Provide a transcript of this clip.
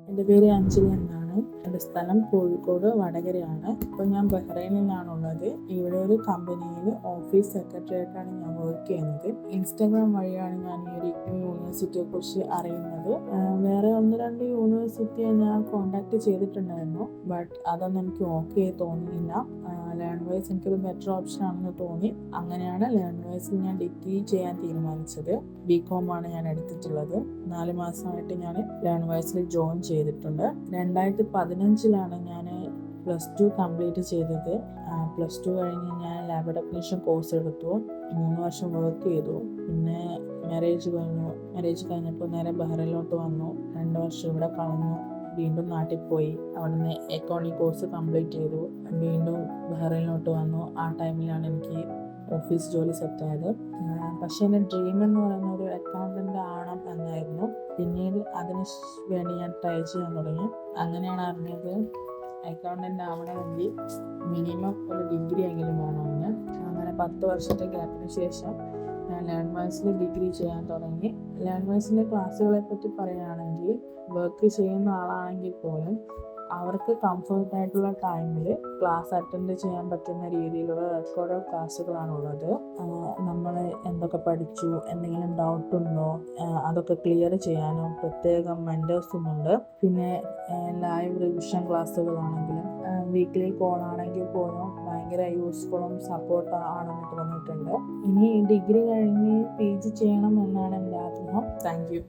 എൻ്റെ പേര് അഞ്ജലി എന്നാണ്. എൻ്റെ സ്ഥലം കോഴിക്കോട് വടകരയാണ്. ഇപ്പോൾ ഞാൻ ബഹ്റൈനിലാണുള്ളത്. ഇവിടെ ഒരു കമ്പനിയിൽ ഓഫീസ് സെക്രട്ടറി ആയിട്ടാണ് ഞാൻ വർക്ക് ചെയ്യുന്നത്. ഇൻസ്റ്റാഗ്രാം വഴിയാണ് ഞാൻ ഈ ഒരു യൂണിവേഴ്സിറ്റിയെ കുറിച്ച് അറിയുന്നത്. വേറെ 1-2 യൂണിവേഴ്സിറ്റിയെ ഞാൻ കോണ്ടാക്ട് ചെയ്തിട്ടുണ്ടായിരുന്നു. ബട്ട് അതൊന്നും എനിക്ക് ഓക്കെ തോന്നിയില്ല. ലേൺവൈസ് എനിക്കൊരു ബെറ്റർ ഓപ്ഷൻ ആണെന്ന് തോന്നി. അങ്ങനെയാണ് ലേൺവൈസിൽ ഞാൻ ഡിഗ്രി ചെയ്യാൻ തീരുമാനിച്ചത്. BCom ആണ് ഞാൻ എടുത്തിട്ടുള്ളത്. 4 മാസമായിട്ട് ഞാൻ ലേൺവൈസിൽ ജോയിൻ ചെയ്തിട്ടുണ്ട്. 2015 ഞാൻ +2 കംപ്ലീറ്റ് ചെയ്തത്. +2 കഴിഞ്ഞ് ഞാൻ ലാബ് ടെക്നീഷ്യൻ കോഴ്സ് എടുത്തു. 3 വർഷം വർക്ക് ചെയ്തു. പിന്നെ മാരേജ് കഴിഞ്ഞപ്പോൾ നേരെ ബഹ്റൈനിലോട്ട് വന്നു. 2 വർഷം ഇവിടെ കളഞ്ഞു. വീണ്ടും നാട്ടിൽ പോയി. അവിടുന്ന് അക്കൗണ്ടിങ് കോഴ്സ് കംപ്ലീറ്റ് ചെയ്തു. വീണ്ടും ബഹ്റൈനിലോട്ട് വന്നു. ആ ടൈമിലാണ് എനിക്ക് ഓഫീസ് ജോലി സെറ്റായത്. പക്ഷേ എൻ്റെ ഡ്രീം എന്ന് പറയുന്നത് ഒരു അക്കൗണ്ടൻ്റ് ആവണം എന്നായിരുന്നു. പിന്നീട് അതിന് വേണ്ടി ഞാൻ ട്രൈ ചെയ്യാൻ തുടങ്ങി. അങ്ങനെയാണ് അറിഞ്ഞത് അക്കൗണ്ടൻ്റ് ആവണമെങ്കിൽ മിനിമം ഒരു ഡിഗ്രി എങ്കിലും വേണമെന്ന്. അങ്ങനെ 10 വർഷത്തെ ഗ്യാപ്പിന് ശേഷം ഞാൻ ലേൺവൈസിൽ ഡിഗ്രി ചെയ്യാൻ തുടങ്ങി. ലേൺവൈസിൻ്റെ ക്ലാസ്സുകളെ പറ്റി പറയുകയാണെങ്കിൽ വർക്ക് ചെയ്യുന്ന ആളാണെങ്കിൽ പോലും അവർക്ക് കംഫർട്ടായിട്ടുള്ള ടൈമിൽ ക്ലാസ് അറ്റൻഡ് ചെയ്യാൻ പറ്റുന്ന രീതിയിലുള്ള റെക്കോർഡ് ക്ലാസ്സുകളാണുള്ളത്. നമ്മൾ എന്തൊക്കെ പഠിച്ചു, എന്തെങ്കിലും ഡൗട്ടുണ്ടോ, അതൊക്കെ ക്ലിയർ ചെയ്യാനും പ്രത്യേകം മെൻറ്റേഴ്സുമുണ്ട്. പിന്നെ ലൈവ് റിവിഷൻ ക്ലാസ്സുകളാണെങ്കിലും വീക്ക്ലി കോൾ ആണെങ്കിൽ പോലും ഭയങ്കര യൂസ്ഫുള്ളും സപ്പോർട്ട് ആണെന്ന് തോന്നിയിട്ടുണ്ട്. ഇനി ഡിഗ്രി കഴിഞ്ഞ് PG ചെയ്യണം എന്നാണ് എൻ്റെ ആഗ്രഹം. Thank you.